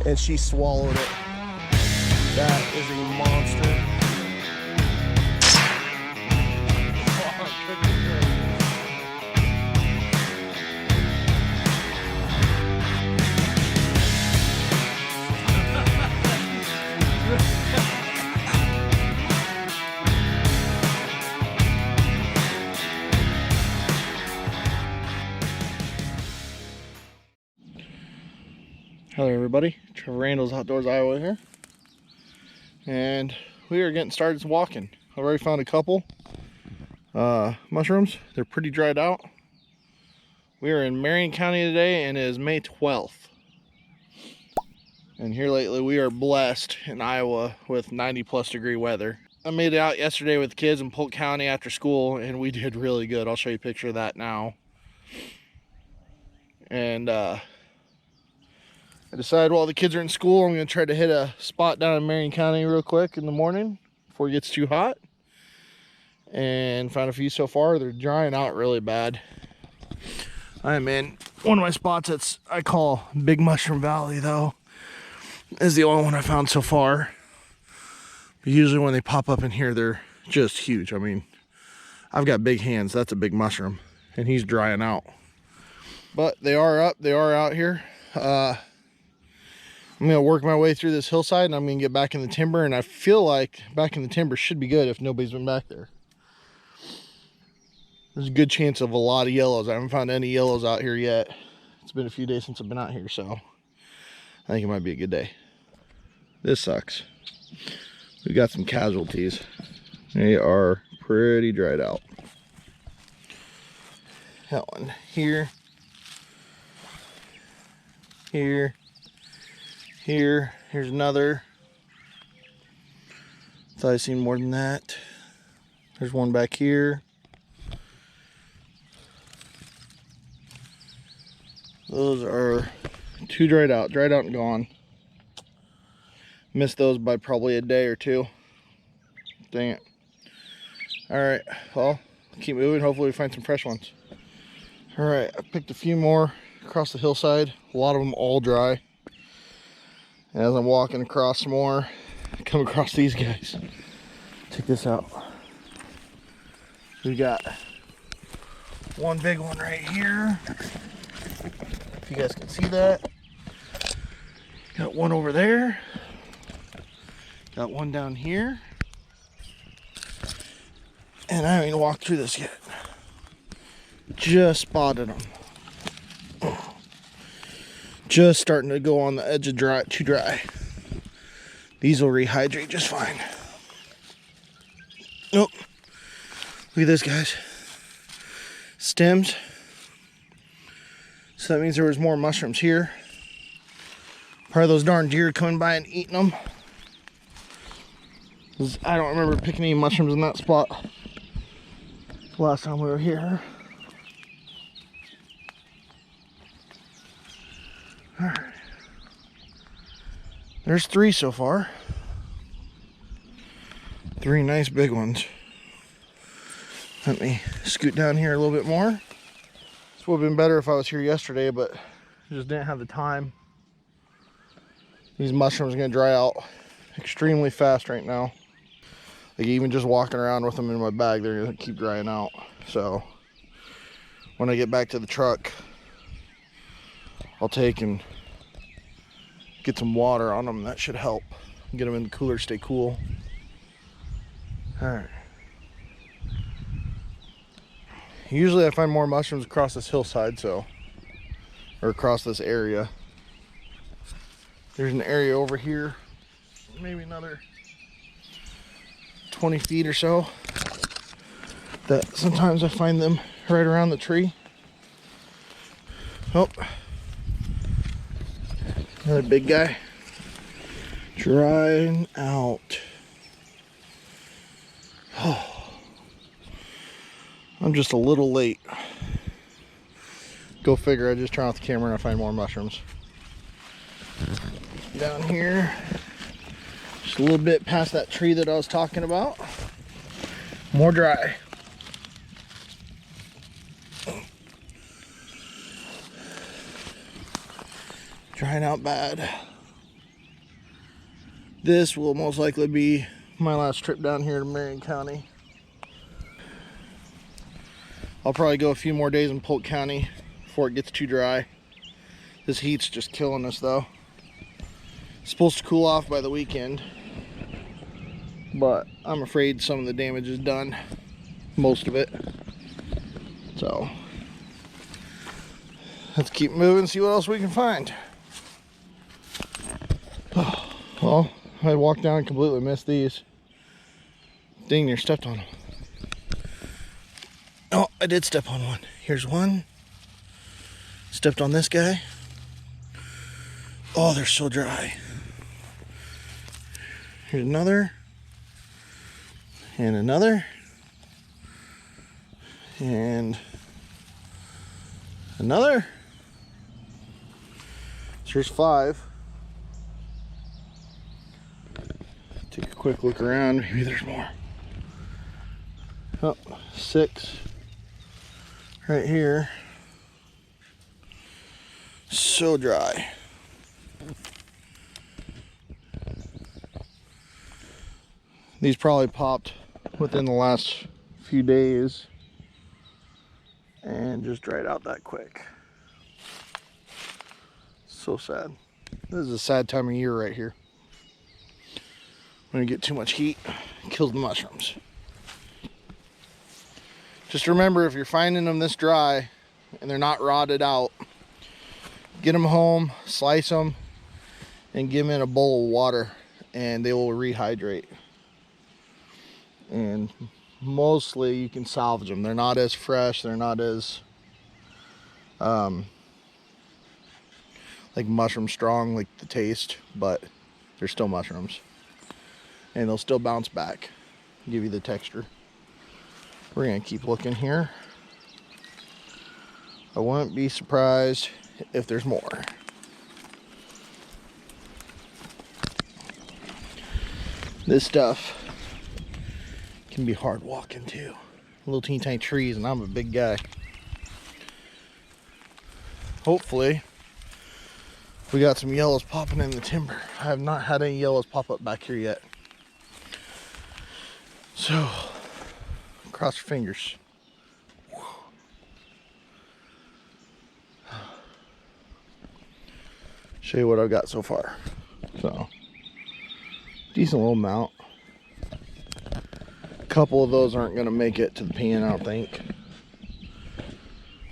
And she swallowed it. That is a monster. Hello everybody, Trevor Randles Outdoors Iowa here, and we are getting started walking. I've already found a couple mushrooms. They're pretty dried out. We are in Marion County today and it is May 12th. And here lately we are blessed in Iowa with 90+ degree weather. I made it out yesterday with the kids in Polk County after school and we did really good. I'll show you a picture of that now. And I decided while the kids are in school, I'm going to try to hit a spot down in Marion County real quick in the morning before it gets too hot. And found a few so far. They're drying out really bad. I'm in one of my spots that's I call Big Mushroom Valley though. Is the only one I found so far. But usually when they pop up in here, they're just huge. I mean, I've got big hands. That's a big mushroom. And he's drying out. But they are up. They are out here. I'm going to work my way through this hillside and I'm going to get back in the timber, and I feel like back in the timber should be good if nobody's been back there. There's a good chance of a lot of yellows. I haven't found any yellows out here yet. It's been a few days since I've been out here, so I think it might be a good day. This sucks. We got some casualties. They are pretty dried out. That one here. Here. Here, here's another. Thought I'd seen more than that. There's one back here. Those are two dried out and gone. Missed those by probably a day or two. Dang it. All right, well, keep moving. Hopefully we find some fresh ones. All right, I picked a few more across the hillside. A lot of them all dry. As I'm walking across some more, I come across these guys. Check this out. We got one big one right here. If you guys can see that. Got one over there. Got one down here. And I haven't even walked through this yet. Just spotted them. Just starting to go on the edge of dry, too dry. These will rehydrate just fine. Nope. Look at this, guys. Stems. So that means there was more mushrooms here. Probably those darn deer coming by and eating them. I don't remember picking any mushrooms in that spot last time we were here. Alright. There's 3 so far. 3 nice big ones. Let me scoot down here a little bit more. This would have been better if I was here yesterday, but I just didn't have the time. These mushrooms are going to dry out extremely fast right now. Like even just walking around with them in my bag, they're going to keep drying out. So when I get back to the truck, I'll take and get some water on them. That should help. Get them in the cooler, stay cool. All right. Usually I find more mushrooms across this hillside, or across this area. There's an area over here, maybe another 20 feet or so, that sometimes I find them right around the tree. Oh. Another big guy. Drying out. Oh. I'm just a little late. Go figure, I just turn off the camera and I find more mushrooms. Down here, just a little bit past that tree that I was talking about. More dry. Drying out bad. This will most likely be my last trip down here to Marion County. I'll probably go a few more days in Polk County before it gets too dry. This heat's just killing us though. It's supposed to cool off by the weekend, but I'm afraid some of the damage is done, most of it. So let's keep moving, see what else we can find. Well, I walked down and completely missed these. Dang near stepped on them. Oh, I did step on one. Here's one. Stepped on this guy. Oh, they're so dry. Here's another. And another. And another. So here's 5. Take a quick look around. Maybe there's more. Oh, 6. Right here. So dry. These probably popped within the last few days and just dried out that quick. So sad. This is a sad time of year right here. When you get too much heat, it kills the mushrooms. Just remember, if you're finding them this dry and they're not rotted out, get them home, slice them, and give them in a bowl of water, and they will rehydrate. And mostly you can salvage them. They're not as fresh, they're not as like mushroom strong, like the taste, but they're still mushrooms. And they'll still bounce back, give you the texture. We're gonna keep looking here. I wouldn't be surprised if there's more. This stuff can be hard walking too. Little teeny tiny trees, and I'm a big guy. Hopefully we got some yellows popping in the timber. I have not had any yellows pop up back here yet. So cross your fingers. Show you what I've got so far. So decent little amount. A couple of those aren't gonna make it to the pan, I don't think.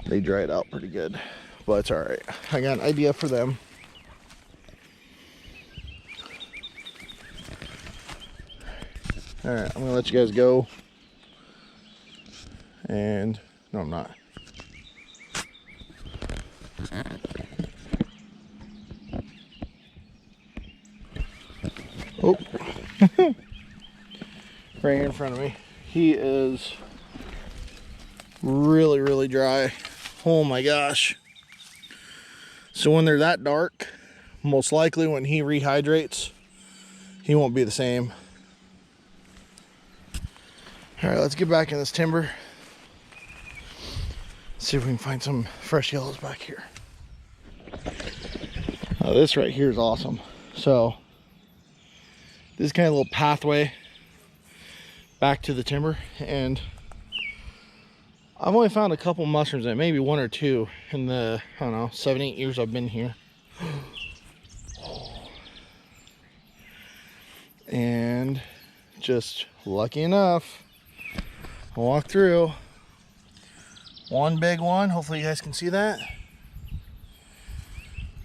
They dried out pretty good, but it's all right. I got an idea for them. All right, I'm gonna let you guys go. And no, I'm not. Oh, right here in front of me. He is really, really dry. Oh my gosh. So when they're that dark, most likely when he rehydrates, he won't be the same. All right, let's get back in this timber. See if we can find some fresh yellows back here. Now this right here is awesome. So this is kind of a little pathway back to the timber, and I've only found a couple mushrooms in it, maybe 1 or 2 in the, I don't know, 7-8 years I've been here. And just lucky enough, I walked through one big one. Hopefully you guys can see that.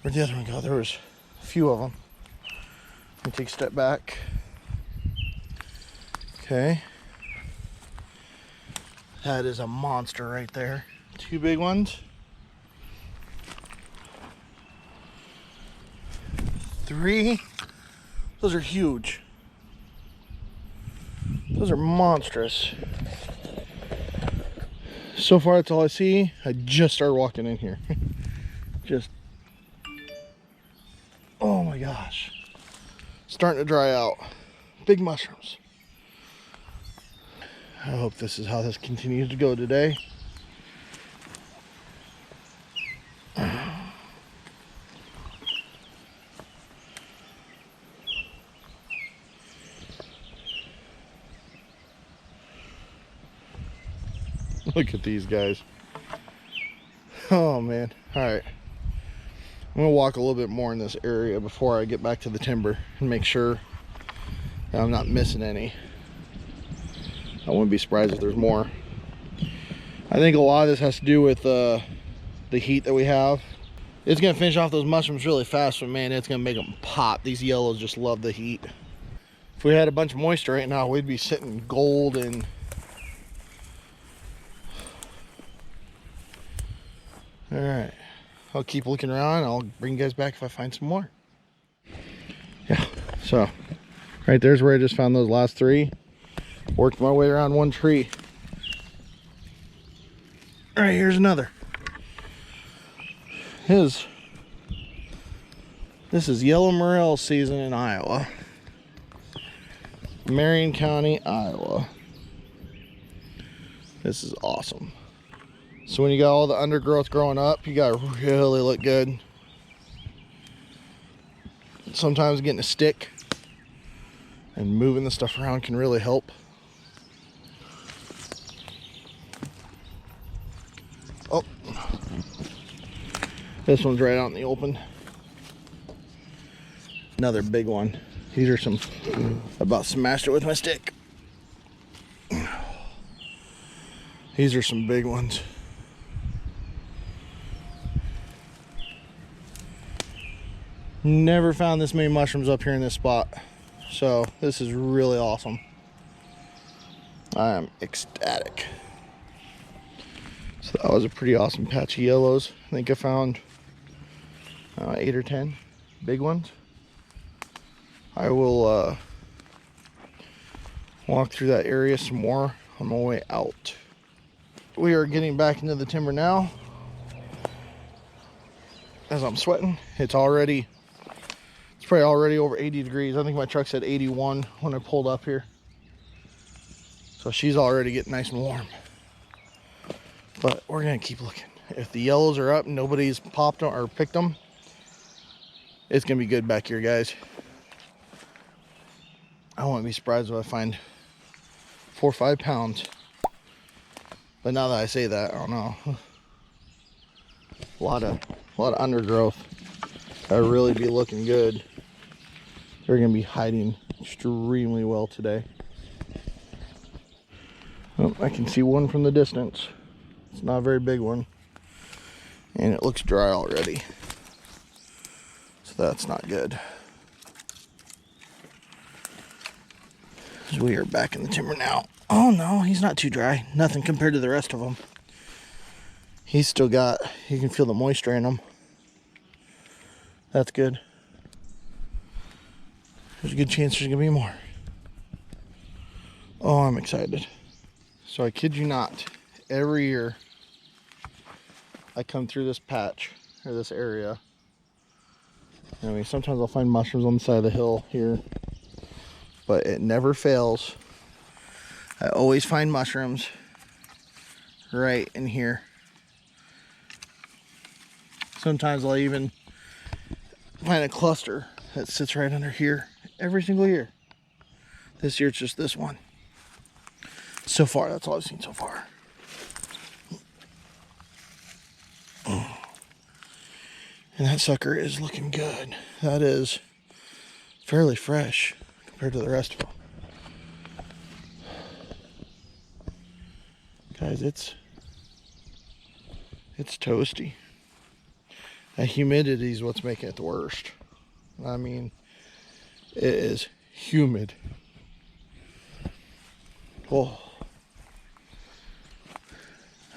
Where'd the other one go? There was a few of them. Let me take a step back. Okay. That is a monster right there. 2 big ones. 3. Those are huge. Those are monstrous. So far that's all I see. I just started walking in here. Just, oh my gosh. Starting to dry out. Big mushrooms. I hope this is how this continues to go today. Look at these guys. Oh man. All right. I'm gonna walk a little bit more in this area before I get back to the timber and make sure that I'm not missing any. I wouldn't be surprised if there's more. I think a lot of this has to do with the heat that we have. It's gonna finish off those mushrooms really fast, but man, it's gonna make them pop. These yellows just love the heat. If we had a bunch of moisture right now, we'd be sitting golden. All right, I'll keep looking around. I'll bring you guys back if I find some more. Yeah, so right there's where I just found those last three. Worked my way around one tree. All right, here's another. This is yellow morel season in Iowa. Marion County, Iowa. This is awesome. So when you got all the undergrowth growing up, you gotta really look good. Sometimes getting a stick and moving the stuff around can really help. Oh, this one's right out in the open. Another big one. These are some, I about smashed it with my stick. These are some big ones. Never found this many mushrooms up here in this spot. So this is really awesome. I am ecstatic. So that was a pretty awesome patch of yellows. I think I found 8 or 10 big ones. I will walk through that area some more on my way out. We are getting back into the timber now. As I'm sweating, it's probably already over 80 degrees. I think my truck said 81 when I pulled up here. So she's already getting nice and warm. But we're gonna keep looking. If the yellows are up and nobody's popped them or picked them, it's gonna be good back here, guys. I wouldn't be surprised if I find 4 or 5 pounds. But now that I say that, I don't know. A lot of undergrowth. That'll really be looking good. They're gonna be hiding extremely well today. Oh, I can see one from the distance. It's not a very big one. And it looks dry already. So that's not good. So we are back in the timber now. Oh no, he's not too dry. Nothing compared to the rest of them. He's still got, you can feel the moisture in him. That's good. There's a good chance there's gonna be more. Oh, I'm excited. So I kid you not, every year I come through this patch or this area. I mean, sometimes I'll find mushrooms on the side of the hill here, but it never fails. I always find mushrooms right in here. Sometimes I'll even find a cluster that sits right under here every single year. This year it's just this one. So far, that's all I've seen so far. And that sucker is looking good. That is fairly fresh compared to the rest of them. Guys, it's toasty. That humidity is what's making it the worst. I mean, it is humid. Oh.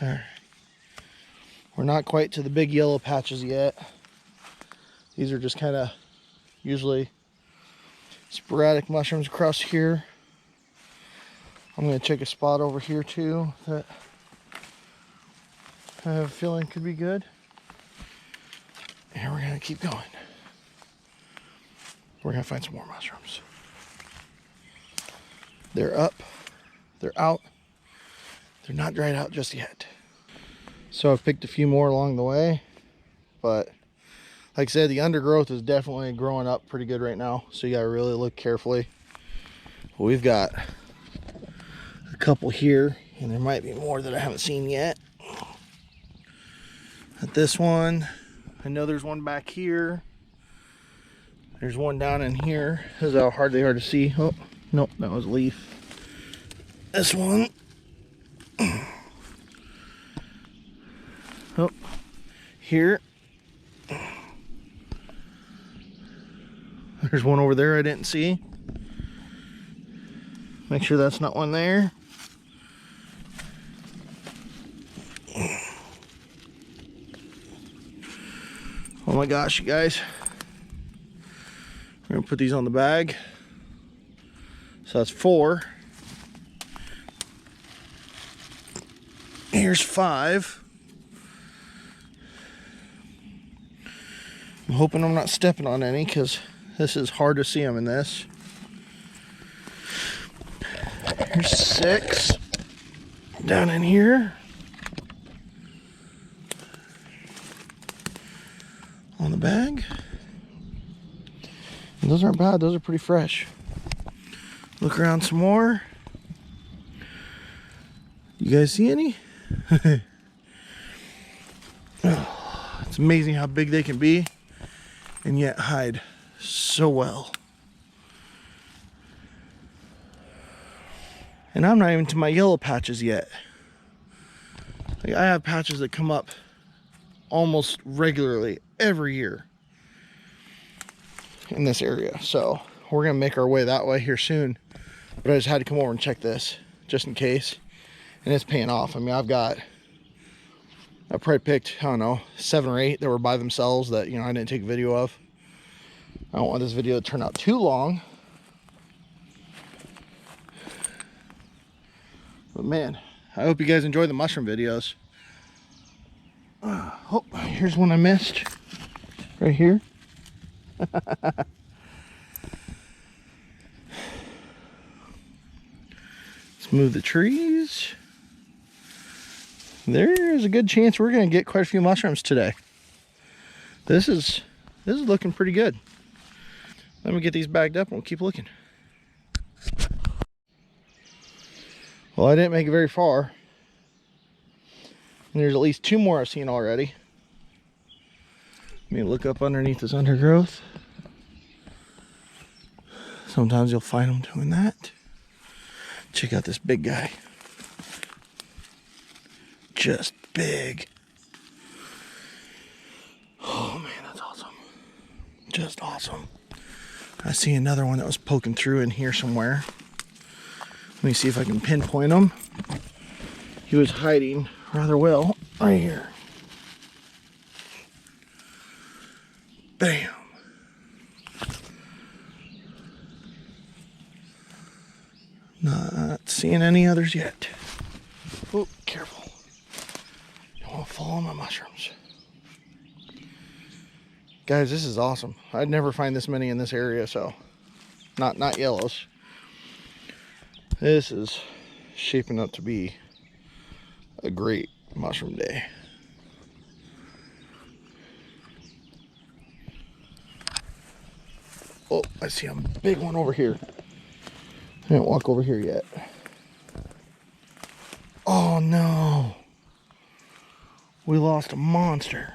All right. We're not quite to the big yellow patches yet. These are just kind of usually sporadic mushrooms across here. I'm going to check a spot over here too that I have a feeling could be good. And we're going to keep going. We're going to find some more mushrooms. They're up. They're out. They're not dried out just yet. So I've picked a few more along the way, but like I said, the undergrowth is definitely growing up pretty good right now. So you got to really look carefully. We've got a couple here. And there might be more that I haven't seen yet. At this one, I know there's one back here. There's one down in here. This is hard to see. Oh, nope, that was a leaf. This one. Oh, here. There's one over there I didn't see. Make sure that's not one there. Oh my gosh, you guys. We're gonna put these on the bag. So that's 4. Here's 5. I'm hoping I'm not stepping on any because this is hard to see them in this. Here's 6 down in here. On the bag. And those aren't bad, those are pretty fresh. Look around some more. You guys see any? Oh, it's amazing how big they can be and yet hide so well. And I'm not even to my yellow patches yet. Like, I have patches that come up almost regularly every year in this area, so we're gonna make our way that way here soon. But I just had to come over and check this just in case, and it's paying off. I mean, I probably picked, I don't know, 7 or 8 that were by themselves that, you know, I didn't take a video of. I don't want this video to turn out too long, but man, I hope you guys enjoy the mushroom videos. Oh, here's one I missed right here. Let's move the trees. There's a good chance we're gonna get quite a few mushrooms today. This is looking pretty good. Let me get these bagged up and we'll keep looking. Well, I didn't make it very far. And there's at least 2 more I've seen already. Let me look up underneath this undergrowth. Sometimes you'll find them doing that. Check out this big guy. Just big. Oh man, that's awesome. Just awesome. I see another one that was poking through in here somewhere. Let me see if I can pinpoint him. He was hiding rather well right here. Bam. Not seeing any others yet. Oh, careful. Don't want to fall on my mushrooms. Guys, this is awesome. I'd never find this many in this area, so not yellows. This is shaping up to be a great mushroom day. Oh, I see a big one over here. I didn't walk over here yet. Oh no. We lost a monster.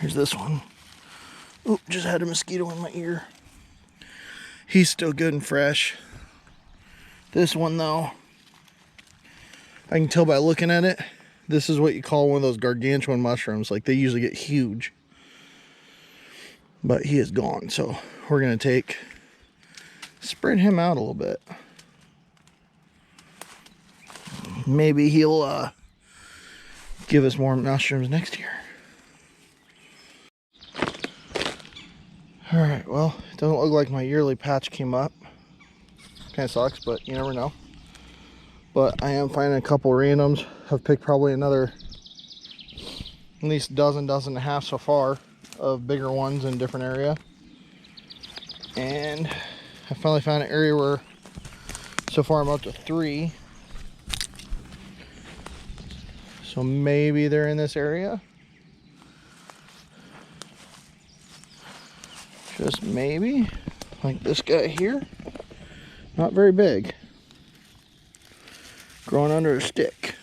Here's this one. Oop, just had a mosquito in my ear. He's still good and fresh. This one though, I can tell by looking at it, this is what you call one of those gargantuan mushrooms. Like, they usually get huge. But he is gone, so we're gonna spread him out a little bit. Maybe he'll give us more mushrooms next year. All right, well, it doesn't look like my yearly patch came up. Kind of sucks, but you never know. But I am finding a couple randoms. I've picked probably another at least dozen and a half so far of bigger ones in a different area. And I finally found an area where so far I'm up to 3. So maybe they're in this area. Just maybe. Like this guy here. Not very big. Growing under a stick.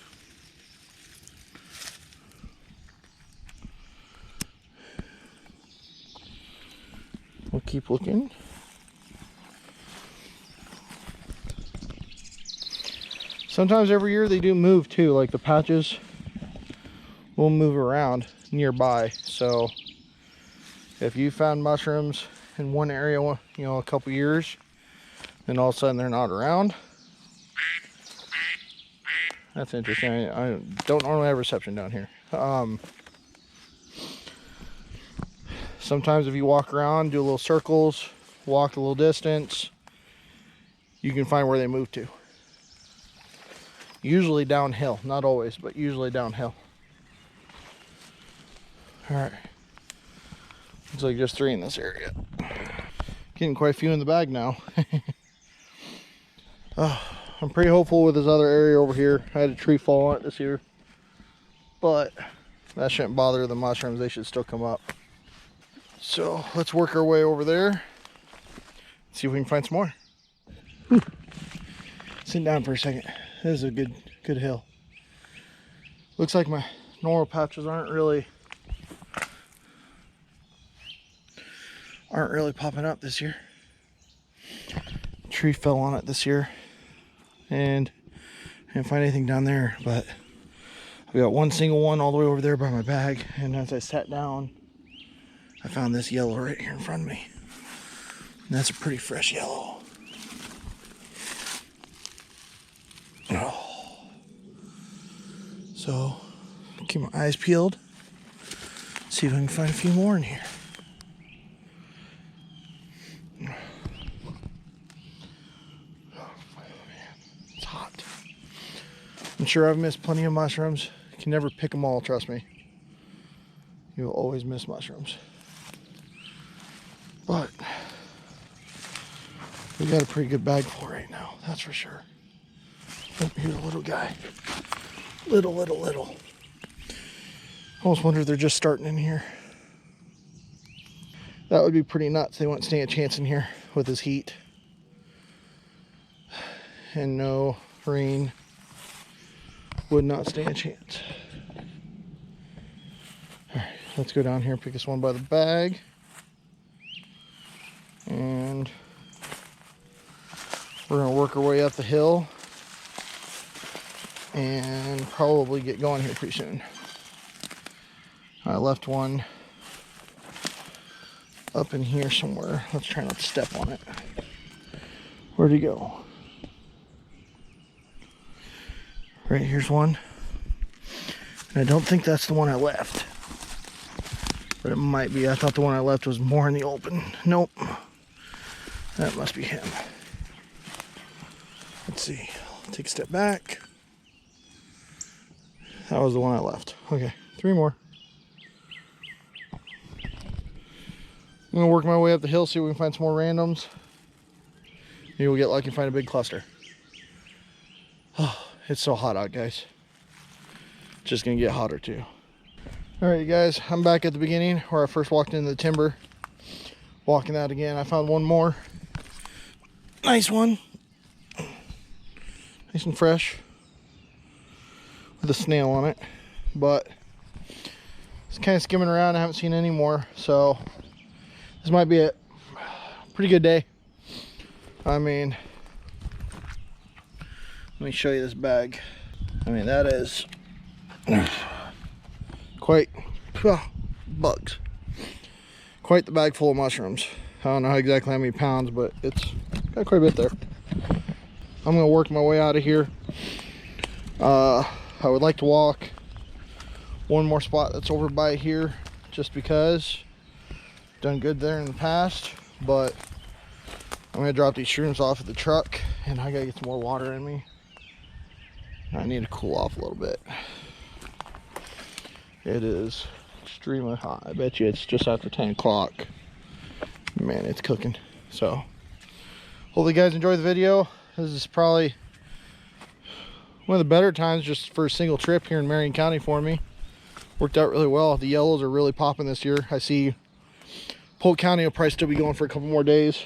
We'll keep looking. Sometimes every year they do move too, like the patches will move around nearby. So if you found mushrooms in one area, you know, a couple years, then all of a sudden they're not around. That's interesting. I don't normally have reception down here. Sometimes if you walk around, do a little circles, walk a little distance, you can find where they move to. Usually downhill, not always, but usually downhill. All right, looks like just 3 in this area. Getting quite a few in the bag now. I'm pretty hopeful with this other area over here. I had a tree fall on it this year, but that shouldn't bother the mushrooms. They should still come up. So let's work our way over there, see if we can find some more. Whew. Sit down for a second. This is a good hill. Looks like my normal patches aren't really popping up this year. Tree fell on it this year, and I didn't find anything down there, but we got one single one all the way over there by my bag, and as I sat down, I found this yellow right here in front of me. And that's a pretty fresh yellow. Oh. So, keep my eyes peeled. See if I can find a few more in here. Oh man, it's hot. I'm sure I've missed plenty of mushrooms. You can never pick them all, trust me. You'll always miss mushrooms. But we got a pretty good bag full right now, that's for sure. Oh, here's a little guy. Little. I almost wonder if they're just starting in here. That would be pretty nuts. They wouldn't stand a chance in here with this heat. And no rain. Would not stand a chance. Alright, let's go down here and pick this one by the bag. And we're going to work our way up the hill and probably get going here pretty soon. I left one up in here somewhere. Let's try not to step on it. Where'd he go? Right here's one. And I don't think that's the one I left, but it might be. I thought the one I left was more in the open. Nope. That must be him. Let's see. I'll take a step back. That was the one I left. Okay, 3 more. I'm gonna work my way up the hill, see if we can find some more randoms. Maybe we'll get lucky and find a big cluster. Oh, it's so hot out, guys. Just gonna get hotter too. All right, you guys, I'm back at the beginning where I first walked into the timber. Walking that again, I found one more. Nice one. Nice and fresh. With a snail on it. But it's kind of skimming around. I haven't seen any more. So this might be a pretty good day. I mean, let me show you this bag. I mean, that is quite bugs. Quite the bag full of mushrooms. I don't know exactly how many pounds, but it's got quite a bit there. I'm gonna work my way out of here. I would like to walk one more spot that's over by here, just because done good there in the past. But I'm gonna drop these shrooms off at the truck, and I gotta get some more water in me. I need to cool off a little bit. It is extremely hot. I bet you it's just after 10 o'clock. Man, it's cooking. So hopefully you guys enjoy the video. This is probably one of the better times just for a single trip here in Marion County for me. Worked out really well. The yellows are really popping this year. I see Polk County will probably still be going for a couple more days.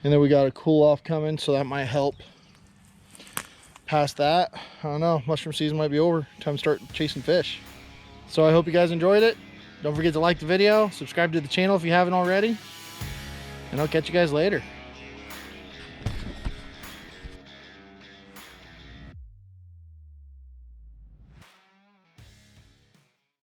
And then we got a cool off coming, so that might help. Past that, I don't know, mushroom season might be over. Time to start chasing fish. So I hope you guys enjoyed it. Don't forget to like the video, subscribe to the channel if you haven't already, and I'll catch you guys later.